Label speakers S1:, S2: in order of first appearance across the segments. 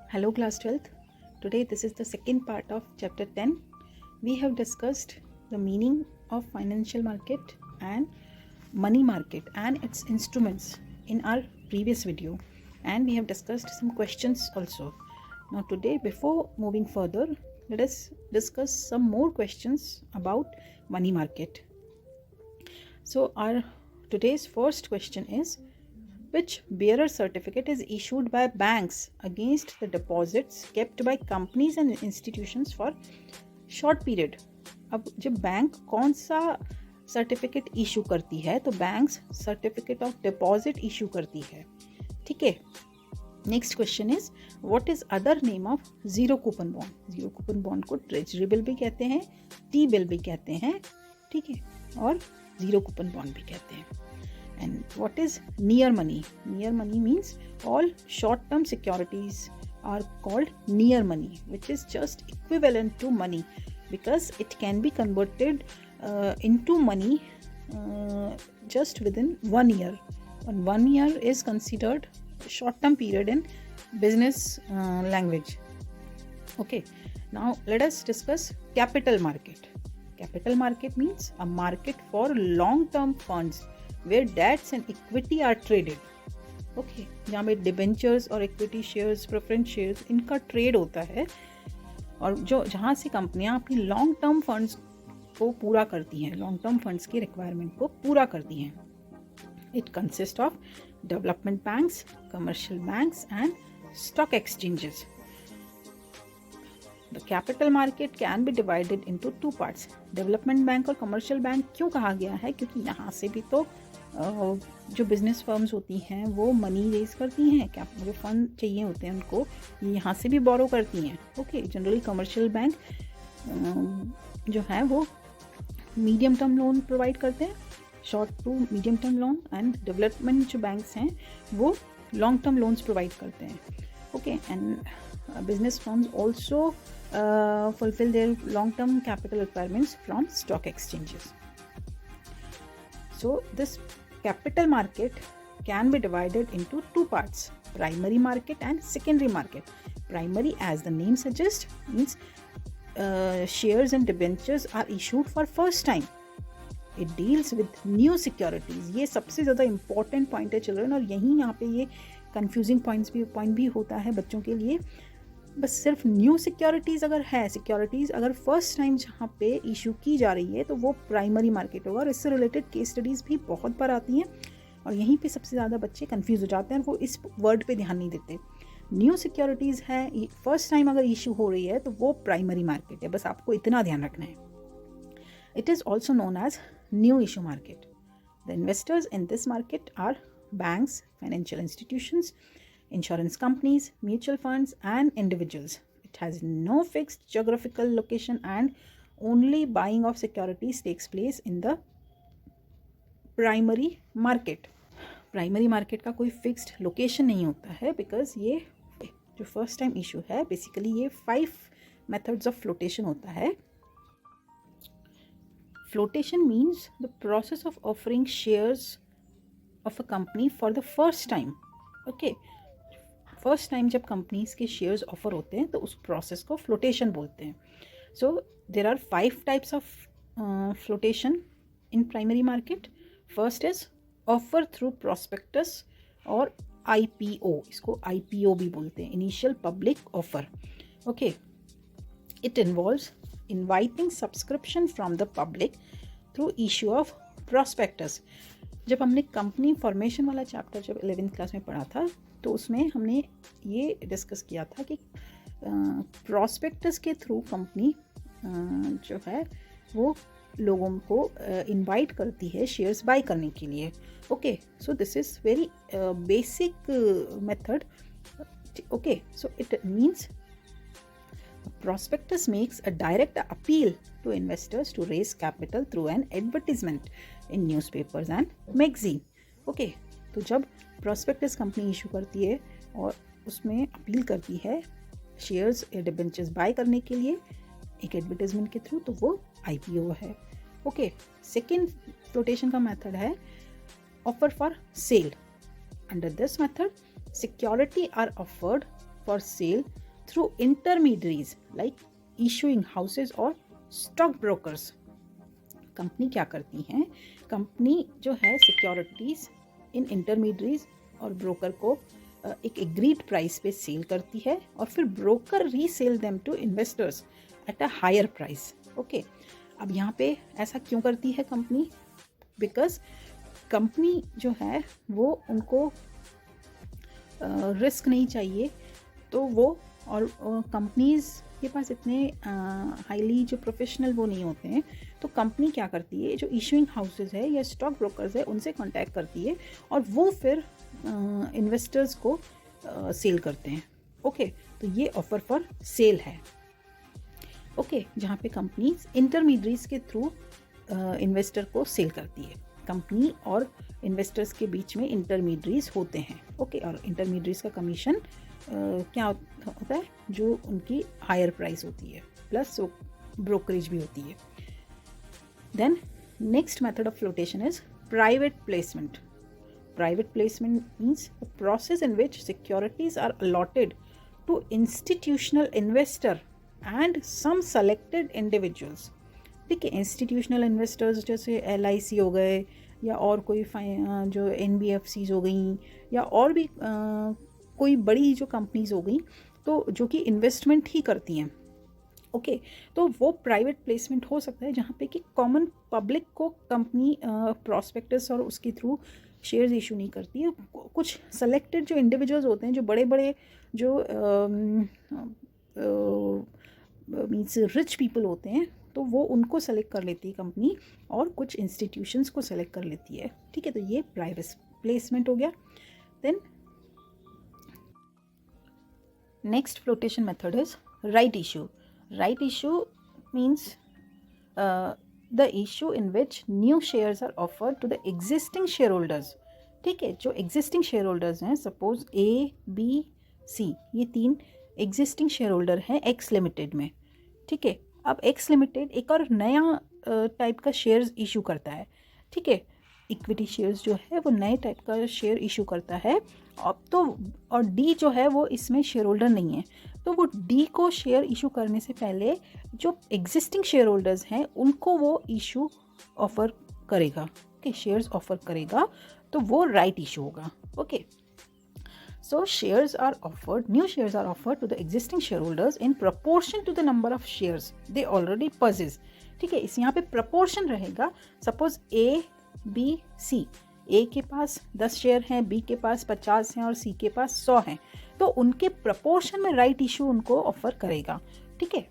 S1: Hello class 12th. Today this is the second part of chapter 10. We have discussed the meaning of financial market and money market and its instruments in our previous video, and we have discussed some questions also. Now today, before moving further, let us discuss some more questions about money market. So our today's first question is, which bearer certificate is issued by banks against the deposits kept by companies and institutions for short period? अब जब bank कौन सा certificate issue करती है, तो banks certificate of deposit issue करती है. ठीक है. Next question is, what is other name of zero coupon bond? Zero coupon bond को ट्रेजरी बिल भी कहते हैं, टी बिल भी कहते हैं, ठीक है, और जीरो कूपन बॉन्ड भी कहते हैं. And what is near money? Near money means all short-term securities are called near money, which is just equivalent to money because it can be converted into money just within 1 year. And 1 year is considered short-term period in business language. Okay, now let us discuss capital market. Capital market means a market for long-term funds where debts and equity are traded. Okay, जहाँ पे debentures और equity shares, preference shares, इनका trade होता है, और जो जहाँ से कंपनियाँ अपनी लॉन्ग टर्म फंड्स को पूरा करती हैं, लॉन्ग टर्म फंड्स की रिक्वायरमेंट को पूरा करती हैं. It consist of development banks, commercial banks and stock exchanges. The capital market can be divided into two parts. Development bank और कमर्शियल बैंक क्यों कहा गया है? क्योंकि यहाँ से भी तो जो बिजनेस फर्म्स होती हैं वो मनी रेज करती हैं, क्या जो फंड चाहिए होते हैं उनको यहाँ से भी बोरो करती हैं. ओके, जनरली कमर्शियल बैंक जो है वो मीडियम टर्म लोन प्रोवाइड करते हैं, short to medium term loan, and development जो बैंक्स हैं वो लॉन्ग टर्म लोन्स प्रोवाइड करते हैं. Okay, and business firms also fulfill their long-term capital requirements from stock exchanges. So this capital market can be divided into two parts: primary market and secondary market. Primary, as the name suggests, means shares and debentures are issued for first time. It deals with new securities. ये सबसे ज़्यादा important point है children, और यहीं यहाँ पे ये confusing point भी होता है बच्चों के लिए. बस सिर्फ न्यू सिक्योरिटीज़ अगर है, सिक्योरिटीज़ अगर फर्स्ट टाइम जहाँ पे इशू की जा रही है, तो वो प्राइमरी मार्केट होगा, और इससे रिलेटेड केस स्टडीज़ भी बहुत बार आती हैं, और यहीं पे सबसे ज़्यादा बच्चे कंफ्यूज हो जाते हैं, वो इस वर्ड पे ध्यान नहीं देते. न्यू सिक्योरिटीज़ है, फर्स्ट टाइम अगर इशू हो रही है तो वो प्राइमरी मार्केट है, बस आपको इतना ध्यान रखना है. It is also known as new issue market. The investors in this market are banks, financial institutions, insurance companies, mutual funds, and individuals. It has no fixed geographical location, and only buying of securities takes place in the primary market. Primary market का कोई fixed location नहीं होता है, because ये जो first time issue है, basically ये 5 methods of flotation होता है. Flotation means the process of offering shares of a company for the first time. Okay, first time जब कंपनीज के शेयर्स ऑफर होते हैं तो उस प्रोसेस को फ्लोटेशन बोलते हैं. So there are 5 types of floatation in primary market. First is offer through prospectus और IPO. इसको IPO भी बोलते हैं, initial public offer. Okay, it involves inviting subscription from the public through issue of prospectus. जब हमने company formation वाला chapter जब 11th class में पढ़ा था, तो उसमें हमने ये डिस्कस किया था कि प्रॉस्पेक्टस के थ्रू कंपनी जो है वो लोगों को इनवाइट करती है शेयर्स बाय करने के लिए. Okay, so this is very basic method. Okay, so it means prospectus makes a direct appeal to investors to raise capital through an advertisement in newspapers and magazine. Okay, तो जब prospectus company issue करती है और उसमें appeal करती है shares या debentures bye करने के लिए एक एडवर्टाइजमेंट के थ्रू, तो वो IPO है. ओके, सेकेंड फ्लोटेशन का मेथड है offer for sale. Under this method security are offered for sale through intermediaries like issuing houses or stock brokers. Company क्या करती हैं? कंपनी जो है सिक्योरिटीज़ इन इंटरमीडिएरीज और ब्रोकर को एक एग्रीड प्राइस पे सेल करती है और फिर broker resale them to investors at a higher price. Okay, अब यहाँ पे ऐसा क्यों करती है कंपनी? बिकॉज कंपनी जो है वो उनको रिस्क नहीं चाहिए, तो वो और कंपनीज़ के पास इतने हाईली जो प्रोफेशनल वो नहीं होते हैं, तो कंपनी क्या करती है, जो इशूइंग हाउसेज है या स्टॉक ब्रोकर्स है उनसे कांटेक्ट करती है और वो फिर इन्वेस्टर्स को सेल करते हैं. ओके, तो ये ऑफर फॉर सेल है. ओके, जहाँ पे कंपनीज इंटरमीडिएट्स के थ्रू इन्वेस्टर को सेल करती है. कंपनी और इन्वेस्टर्स के बीच में इंटरमीडिएट्स होते हैं. ओके, और इंटरमीडिएट्स का कमीशन क्या होता है? जो उनकी हायर प्राइस होती है प्लस ब्रोकरेज भी होती है. Then next method of flotation is private placement. Private placement means a process in which securities are allotted to institutional investor and some selected individuals. ठीक है, इंस्टीट्यूशनल इन्वेस्टर्स जैसे LIC हो गए या और कोई जो NBFCs हो गई या और भी कोई बड़ी जो कंपनीज हो गई, तो जो कि इन्वेस्टमेंट ही करती हैं. ओके, तो वो प्राइवेट प्लेसमेंट हो सकता है जहाँ पे कि कॉमन पब्लिक को कंपनी प्रॉस्पेक्टस और उसके थ्रू शेयर्स इशू नहीं करती है. कुछ सेलेक्टेड जो इंडिविजुअल्स होते हैं, जो बड़े बड़े जो मीन्स रिच पीपल होते हैं, तो वो उनको सेलेक्ट कर लेती है कंपनी और कुछ इंस्टीट्यूशंस को सेलेक्ट कर लेती है. ठीक है, तो ये प्राइवेट प्लेसमेंट हो गया. Then next flotation method is right issue. Right issue means the issue in which new shares are offered to the existing shareholders. ठीक है, जो existing shareholders हैं, suppose A, B, C, ये 3 existing shareholder हैं X Limited में. ठीक है, अब X Limited एक और नया टाइप का शेयर्स इशू करता है. ठीक है, इक्विटी शेयर्स जो है वो नए टाइप का शेयर इशू करता है. अब तो और D जो है वो इसमें शेयर होल्डर नहीं है, तो वो D को शेयर इशू करने से पहले जो एग्जिस्टिंग शेयर होल्डर्स हैं उनको वो इशू ऑफर करेगा. ओके, शेयर्स ऑफर करेगा, तो वो राइट इशू होगा. Okay, so shares are offered, new shares are offered to the existing share holders in proportion to the number of shares they already possess. ठीक है, इस यहाँ पे प्रपोर्शन रहेगा. Suppose A, B, C, A के पास 10 share हैं, B के पास 50 हैं और C के पास 100 हैं, तो उनके प्रपोर्शन में राइट इशू उनको ऑफर करेगा. ठीक है.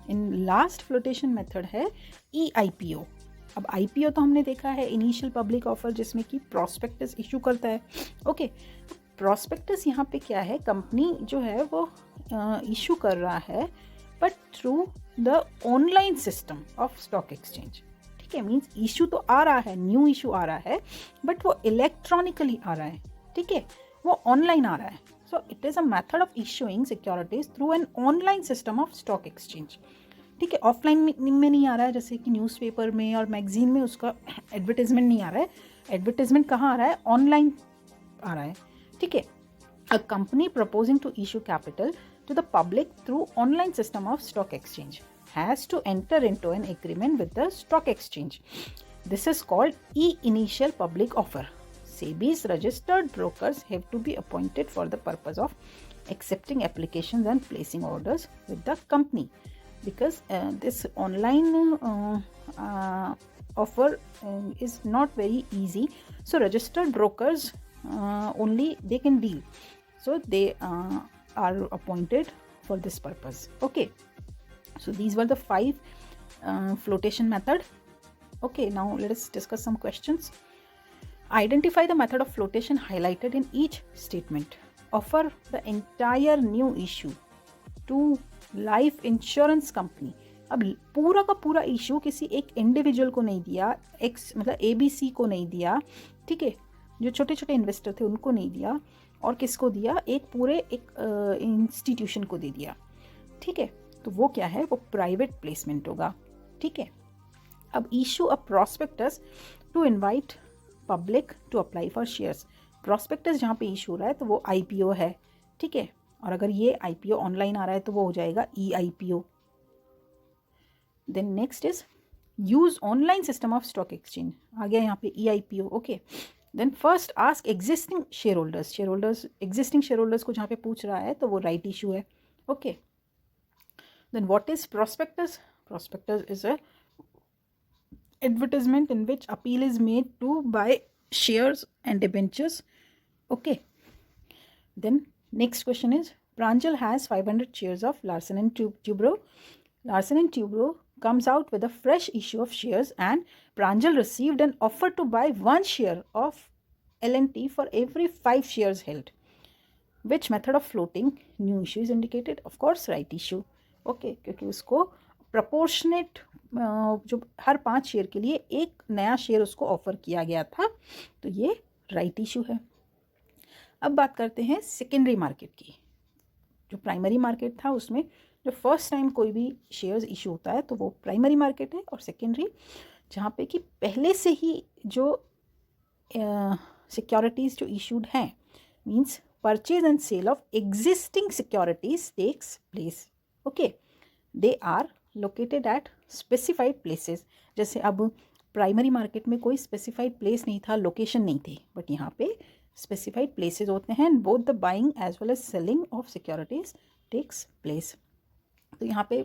S1: इन लास्ट फ्लोटेशन मेथड है EIPO. अब IPO तो हमने देखा है, इनिशियल पब्लिक ऑफर, जिसमें कि प्रॉस्पेक्टस इशू करता है. ओके, प्रॉस्पेक्टस यहाँ पे क्या है? कंपनी जो है वो इशू कर रहा है but through the online system of stock exchange. ठीक है, मीन्स इशू तो आ रहा है, न्यू इशू आ रहा है, बट वो इलेक्ट्रॉनिकली आ रहा है. ठीक है, वो ऑनलाइन आ रहा है. So it is a method of issuing securities through an online system of stock exchange. ठीक है, ऑफलाइन में नहीं आ रहा है, जैसे कि न्यूज़पेपर में और मैगजीन में उसका एडवर्टाइजमेंट नहीं आ रहा है. एडवर्टाइजमेंट कहाँ आ रहा है? ऑनलाइन आ रहा है. ठीक है, a company proposing to issue capital to the public through online system of stock exchange has to enter into an agreement with the stock exchange. This is called initial public offer. SEBI's registered brokers have to be appointed for the purpose of accepting applications and placing orders with the company, because this online offer is not very easy. So registered brokers only they can deal. So they are appointed for this purpose. Okay, so these were the 5 flotation method. Okay, now let us discuss some questions. Identify the method of flotation highlighted in each statement. Offer the entire new issue to life insurance company. अब पूरा का पूरा issue किसी एक individual को नहीं दिया, मतलब ABC को नहीं दिया. ठीक है, जो छोटे छोटे इन्वेस्टर थे उनको नहीं दिया, और किसको दिया? एक पूरे एक इंस्टीट्यूशन को दे दिया. ठीक है, तो वो क्या है? वो प्राइवेट प्लेसमेंट होगा. ठीक है, अब issue a prospectus to invite public to apply for shares. Prospectus जहाँ पे इशू हो रहा है तो वो IPO है. ठीक है। और अगर ये IPO ऑनलाइन आ रहा है तो वो हो जाएगा EIPO। Then next is use online system of stock exchange, आ गया यहाँ पे EIPO। Okay, then first ask existing share holders, existing share holders को जहाँ पे पूछ रहा है तो वो राइट इशू है। Okay, then what is prospectus? Prospectus is a advertisement in which appeal is made to buy shares and debentures. Okay, then next question is Pranjal has 500 shares of Larsen and Toubro. Larsen and Toubro comes out with a fresh issue of shares and Pranjal received an offer to buy 1 share of L&T for every 5 shares held. Which method of floating new issue is indicated? Of course right issue. Okay, क्योंकि उसको proportionate जो हर 5 share के लिए एक नया share उसको offer किया गया था, तो ये राइट इशू है। अब बात करते हैं सेकेंडरी मार्केट की। जो प्राइमरी मार्केट था उसमें जो फर्स्ट टाइम कोई भी शेयर्स इशू होता है तो वो प्राइमरी मार्केट है, और सेकेंडरी जहाँ पे कि पहले से ही जो सिक्योरिटीज़ जो इशूड हैं, means purchase and sale of existing securities takes place. Okay, they are located at specified places. जैसे अब प्राइमरी मार्केट में कोई स्पेसिफाइड प्लेस नहीं था, लोकेशन नहीं थी, बट यहाँ पे स्पेसिफाइड प्लेसेस होते हैं। Both the buying as well as selling of securities takes place. तो यहाँ पे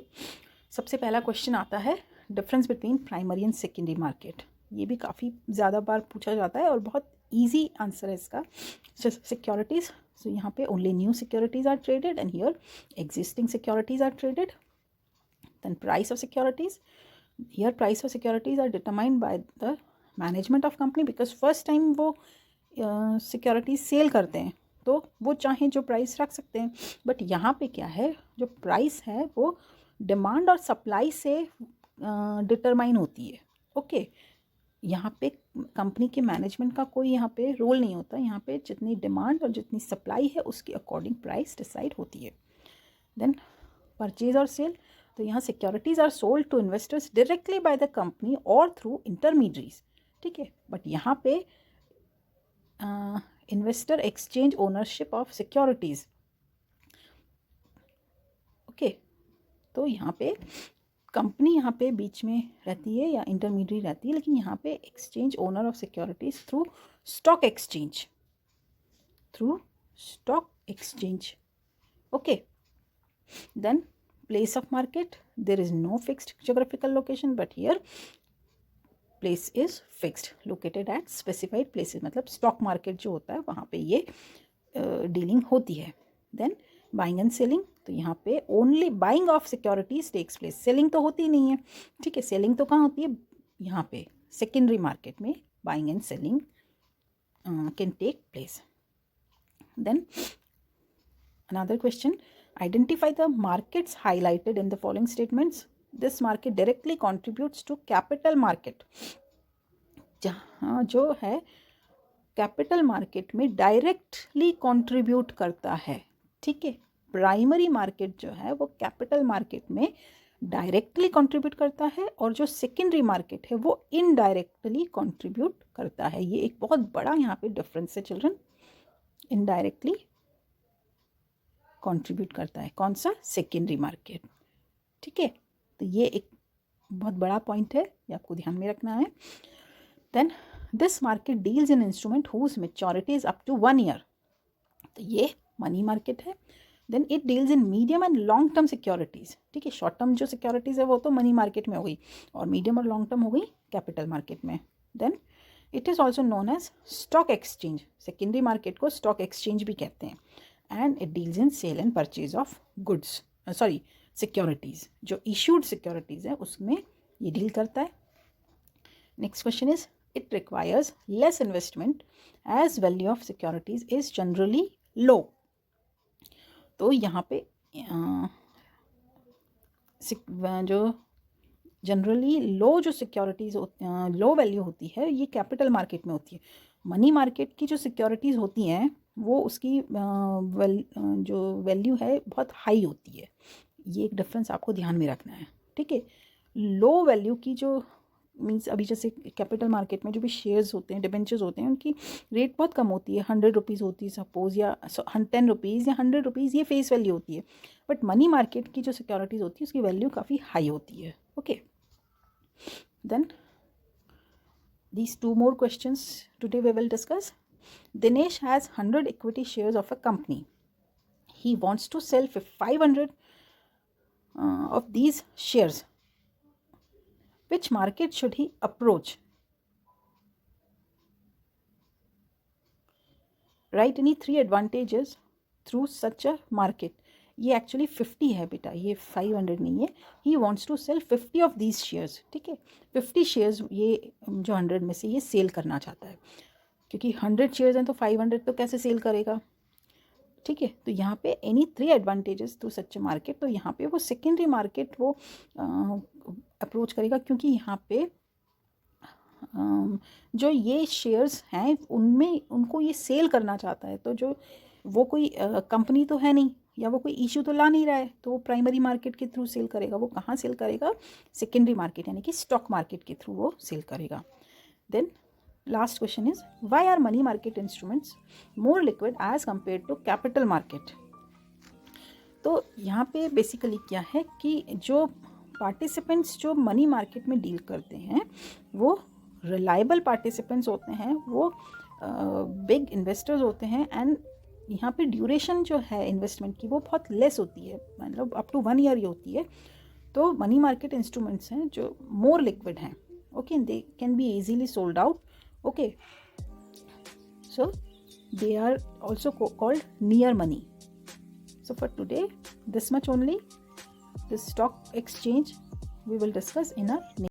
S1: सबसे पहला क्वेश्चन आता है difference between primary and secondary market. ये भी काफ़ी ज़्यादा बार पूछा जाता है और बहुत ईजी आंसर है इसका। सिक्योरिटीज़, सो यहाँ पे only new securities are traded and here existing securities are traded. Then price of securities, here price of securities are determined by the management of company because first time वो securities cell करते हैं तो वो चाहें जो price रख सकते हैं, बट यहाँ पे क्या है, जो प्राइस है वो डिमांड और सप्लाई से डिटरमाइन होती है। ओके, यहाँ पे कंपनी के मैनेजमेंट का कोई यहाँ पे रोल नहीं होता, यहाँ पे जितनी डिमांड और जितनी सप्लाई है उसके अकॉर्डिंग प्राइस डिसाइड होती है। देन परचेज और सेल, तो यहाँ securities are sold to investors directly by the company और थ्रू इंटरमीडियरीज। ठीक है, बट यहाँ पे investor exchange ownership of securities. Okay, तो यहाँ पे कंपनी यहाँ पे बीच में रहती है या इंटरमीडियरी रहती है, लेकिन यहाँ पे exchange owner of securities through stock exchange, through stock exchange. Okay, then place of market, there is no fixed geographical location, but here place is fixed, located at specified places, मतलब stock market जो होता है वहाँ पे ये dealing होती है। then buying and selling, तो यहाँ पे only buying of securities takes place, selling तो होती नहीं है। ठीक है, selling तो कहाँ होती है, यहाँ पे secondary market में buying and selling can take place। then another question, identify the markets highlighted in the following statements. This market directly contributes to capital market, जहाँ जो है कैपिटल मार्केट में डायरेक्टली कंट्रीब्यूट करता है। ठीक है, प्राइमरी मार्केट जो है वो कैपिटल मार्केट में डायरेक्टली कंट्रीब्यूट करता है, और जो सेकेंडरी मार्केट है वो इनडायरेक्टली कंट्रीब्यूट करता है। ये एक बहुत बड़ा यहाँ पे डिफरेंस है चिल्ड्रन, इनडायरेक्टली कंट्रीब्यूट करता है कौन सा, सेकेंडरी मार्केट। ठीक है, तो ये एक बहुत बड़ा पॉइंट है, ये आपको ध्यान में रखना है। Then this market deals in instrument whose maturity is up to 1 year, तो ये मनी मार्केट है। Then it deals in medium and long term securities. ठीक है, शॉर्ट टर्म जो सिक्योरिटीज़ है वो तो मनी मार्केट में हो गई, और मीडियम और लॉन्ग टर्म हो गई कैपिटल मार्केट में। Then it is also known as stock exchange, secondary market को स्टॉक एक्सचेंज भी कहते हैं। And it deals in sale and purchase of goods, sorry securities, जो इशूड सिक्योरिटीज़ है उसमें ये डील करता है। Next question is it requires less investment as value of securities is generally low. तो यहाँ पे जो जनरली लो जो सिक्योरिटीज़ लो वैल्यू होती है ये कैपिटल मार्केट में होती है। मनी मार्केट की जो सिक्योरिटीज़ होती हैं वो उसकी जो वैल्यू है बहुत हाई होती है। ये एक डिफरेंस आपको ध्यान में रखना है। ठीक है, लो वैल्यू की जो मीन्स अभी जैसे कैपिटल मार्केट में जो भी शेयर्स होते हैं, डिबेंचर्स होते हैं, उनकी रेट बहुत कम होती है, 100 रुपीज़ होती है सपोज़, या 10 रुपीज़ या 100 रुपीज़, ये फेस वैल्यू होती है. बट मनी मार्केट की जो सिक्योरिटीज़ होती है उसकी वैल्यू काफ़ी हाई होती है. Okay, then these two more questions today we will discuss. Dinesh has 100 equity shares of a company. He wants to sell 500 of these shares. Which market should he approach? Write any 3 advantages through such a market. ये actually 50 है बेटा, ये 500 नहीं है. He wants to sell 50 of these shares. ठीक है, 50 shares ये जो 100 में से ये सेल करना चाहता है, क्योंकि 100 शेयर्स हैं तो 500 तो कैसे सेल करेगा. ठीक है, तो यहाँ पे any 3 advantages to such market, तो यहाँ पे वो सेकेंडरी मार्केट वो अप्रोच करेगा, क्योंकि यहाँ पे जो ये शेयर्स हैं उनमें उनको ये सेल करना चाहता है, तो जो वो कोई कंपनी तो है नहीं, या वो कोई इशू तो ला नहीं रहा है, तो वो प्राइमरी मार्केट के थ्रू सेल करेगा. वो कहाँ सेल करेगा? सेकेंडरी मार्केट, यानी कि स्टॉक मार्केट के थ्रू वो सेल करेगा. Then last question is, why are money market instruments more liquid as compare to capital market? तो यहाँ पे बेसिकली क्या है कि जो पार्टिसिपेंट्स जो मनी मार्केट में डील करते हैं वो रिलायबल पार्टिसिपेंट्स होते हैं, वो बिग इन्वेस्टर्स होते हैं, एंड यहाँ पे ड्यूरेशन जो है इन्वेस्टमेंट की वो बहुत लेस होती है, मतलब अप टू 1 ईयर ही होती है. तो मनी मार्केट इंस्ट्रूमेंट्स हैं जो मोर लिक्विड हैं. Okay, they can be easily sold out. Okay, so they are also called near money. So for today, this much only. This stock exchange we will discuss in our next